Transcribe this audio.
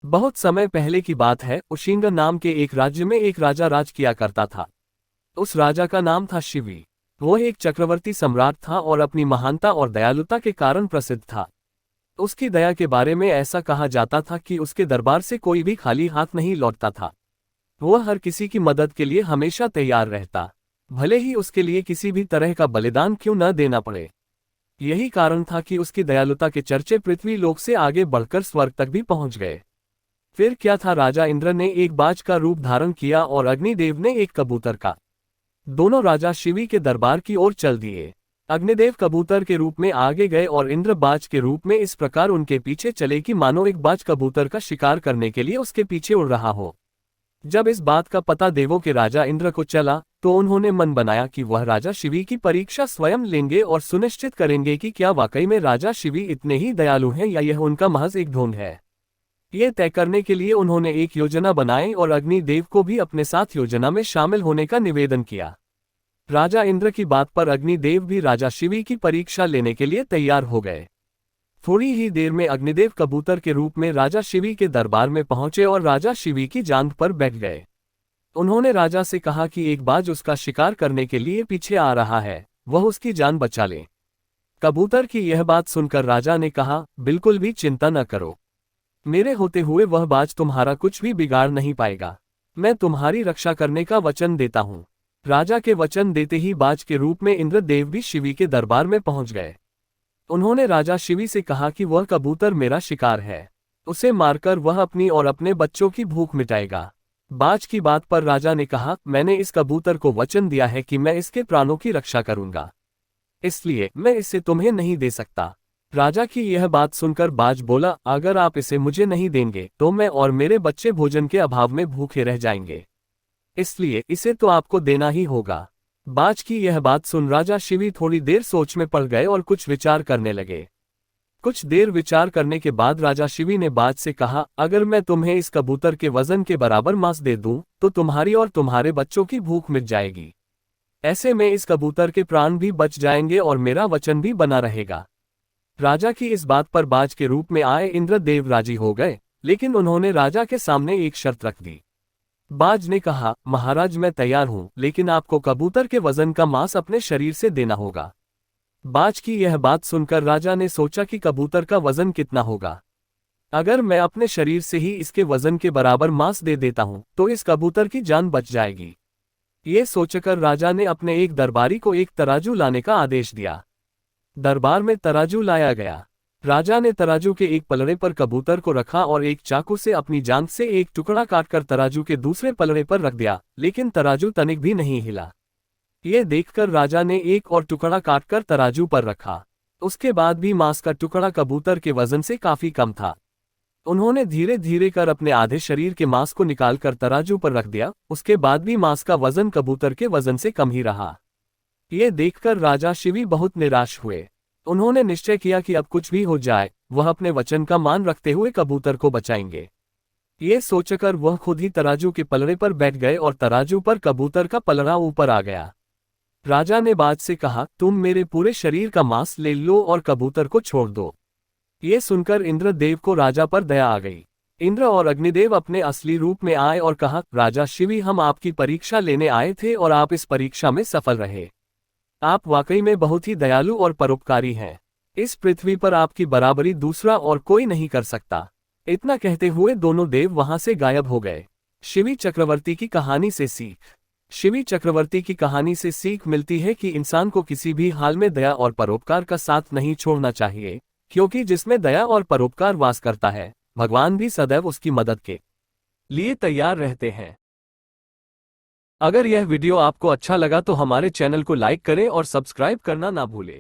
बहुत समय पहले की बात है। उशिंगा नाम के एक राज्य में एक राजा राज किया करता था। उस राजा का नाम था शिवी। वह एक चक्रवर्ती सम्राट था और अपनी महानता और दयालुता के कारण प्रसिद्ध था। उसकी दया के बारे में ऐसा कहा जाता था कि उसके दरबार से कोई भी खाली हाथ नहीं लौटता था। वह हर किसी की मदद के लिए हमेशा तैयार रहता, भले ही उसके लिए किसी भी तरह का बलिदान क्यों न देना पड़े। यही कारण था कि उसकी दयालुता के चर्चे पृथ्वी लोक से आगे बढ़कर स्वर्ग तक भी पहुंच गए। फिर क्या था, राजा इंद्र ने एक बाज का रूप धारण किया और अग्निदेव ने एक कबूतर का। दोनों राजा शिवी के दरबार की ओर चल दिए। अग्निदेव कबूतर के रूप में आगे गए और इंद्र बाज के रूप में इस प्रकार उनके पीछे चले कि मानो एक बाज कबूतर का शिकार करने के लिए उसके पीछे उड़ रहा हो। जब इस बात का पता देवों के राजा इंद्र को चला तो उन्होंने मन बनाया कि वह राजा शिवी की परीक्षा स्वयं लेंगे और सुनिश्चित करेंगे कि क्या वाकई में राजा शिवी इतने ही दयालु हैं या यह उनका महज एक ढोंग है। ये तय करने के लिए उन्होंने एक योजना बनाई और अग्निदेव को भी अपने साथ योजना में शामिल होने का निवेदन किया। राजा इंद्र की बात पर अग्निदेव भी राजा शिवी की परीक्षा लेने के लिए तैयार हो गए। थोड़ी ही देर में अग्निदेव कबूतर के रूप में राजा शिवी के दरबार में पहुंचे और राजा शिवी की जांघ पर बैठ गए। उन्होंने राजा से कहा कि एक बाज उसका शिकार करने के लिए पीछे आ रहा है, वह उसकी जान बचा ले। कबूतर की यह बात सुनकर राजा ने कहा, बिल्कुल भी चिंता न करो, मेरे होते हुए वह बाज तुम्हारा कुछ भी बिगाड़ नहीं पाएगा। मैं तुम्हारी रक्षा करने का वचन देता हूँ। राजा के वचन देते ही बाज के रूप में इंद्रदेव भी शिवी के दरबार में पहुंच गए। उन्होंने राजा शिवी से कहा कि वह कबूतर मेरा शिकार है, उसे मारकर वह अपनी और अपने बच्चों की भूख मिटाएगा। बाज की बात पर राजा ने कहा, मैंने इस कबूतर को वचन दिया है कि मैं इसके प्राणों की रक्षा करूंगा, इसलिए मैं इसे तुम्हें नहीं दे सकता। राजा की यह बात सुनकर बाज बोला, अगर आप इसे मुझे नहीं देंगे तो मैं और मेरे बच्चे भोजन के अभाव में भूखे रह जाएंगे, इसलिए इसे तो आपको देना ही होगा। बाज की यह बात सुन राजा शिवी थोड़ी देर सोच में पड़ गए और कुछ विचार करने लगे। कुछ देर विचार करने के बाद राजा शिवी ने बाज से कहा, अगर मैं तुम्हें इस कबूतर के वजन के बराबर मांस दे दूं तो तुम्हारी और तुम्हारे बच्चों की भूख मिट जाएगी। ऐसे में इस कबूतर के प्राण भी बच जाएंगे और मेरा वचन भी बना रहेगा। राजा की इस बात पर बाज के रूप में आए इंद्रदेव राजी हो गए, लेकिन उन्होंने राजा के सामने एक शर्त रख दी। बाज ने कहा, महाराज मैं तैयार हूं, लेकिन आपको कबूतर के वजन का मांस अपने शरीर से देना होगा। बाज की यह बात सुनकर राजा ने सोचा कि कबूतर का वजन कितना होगा। अगर मैं अपने शरीर से ही इसके वजन के बराबर मांस दे देता हूं तो इस कबूतर की जान बच जाएगी। ये सोचकर राजा ने अपने एक दरबारी को एक तराजू लाने का आदेश दिया। दरबार में तराजू लाया गया। राजा ने तराजू के एक पलड़े पर कबूतर को रखा और एक चाकू से अपनी जांघ से एक टुकड़ा काटकर तराजू के दूसरे पलड़े पर रख दिया, लेकिन तराजू तनिक भी नहीं हिला। ये देखकर राजा ने एक और टुकड़ा काटकर तराजू पर रखा। उसके बाद भी मांस का टुकड़ा कबूतर के वजन से काफी कम था। उन्होंने धीरे धीरे कर अपने आधे शरीर के मांस को निकालकर तराजू पर रख दिया। उसके बाद भी मांस का वजन कबूतर के वजन से कम ही रहा। ये देखकर राजा शिवी बहुत निराश हुए। उन्होंने निश्चय किया कि अब कुछ भी हो जाए वह अपने वचन का मान रखते हुए कबूतर को बचाएंगे। ये सोचकर वह खुद ही तराजू के पलड़े पर बैठ गए और तराजू पर कबूतर का पलड़ा ऊपर आ गया। राजा ने बाज से कहा, तुम मेरे पूरे शरीर का मांस ले लो और कबूतर को छोड़ दो। ये सुनकर इंद्रदेव को राजा पर दया आ गई। इंद्र और अग्निदेव अपने असली रूप में आए और कहा, राजा शिवी हम आपकी परीक्षा लेने आए थे और आप इस परीक्षा में सफल रहे। आप वाकई में बहुत ही दयालु और परोपकारी हैं। इस पृथ्वी पर आपकी बराबरी दूसरा और कोई नहीं कर सकता। इतना कहते हुए दोनों देव वहां से गायब हो गए। शिवी चक्रवर्ती की कहानी से सीख। शिवी चक्रवर्ती की कहानी से सीख मिलती है कि इंसान को किसी भी हाल में दया और परोपकार का साथ नहीं छोड़ना चाहिए, क्योंकि जिसमें दया और परोपकार वास करता है, भगवान भी सदैव उसकी मदद के लिए तैयार रहते हैं। अगर यह वीडियो आपको अच्छा लगा तो हमारे चैनल को लाइक करें और सब्सक्राइब करना ना भूलें।